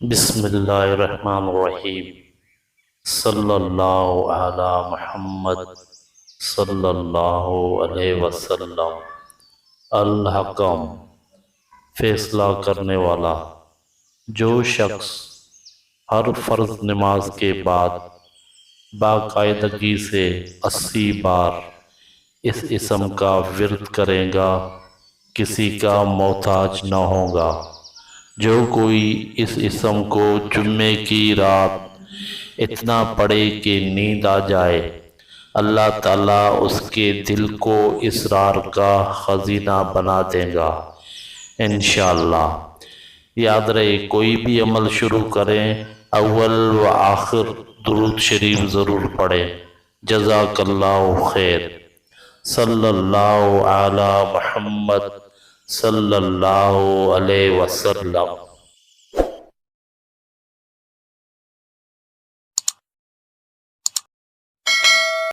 بسم اللہ الرحمن الرحیم۔ صلی اللہ علی محمد صلی اللہ علیہ وسلم۔ الحکم، فیصلہ کرنے والا۔ جو شخص ہر فرض نماز کے بعد باقاعدگی سے 80 بار اس اسم کا ورد کرے گا کسی کا محتاج نہ ہوگا۔ جو کوئی اس اسم کو جمعے کی رات اتنا پڑھے کہ نیند آ جائے، اللہ تعالیٰ اس کے دل کو اسرار کا خزینہ بنا دے گا انشاءاللہ۔ یاد رہے، کوئی بھی عمل شروع کریں اول و آخر درود شریف ضرور پڑھیں۔ جزاک اللہ خیر۔ صلی اللہ علی محمد صلی اللہ علیہ وسلم۔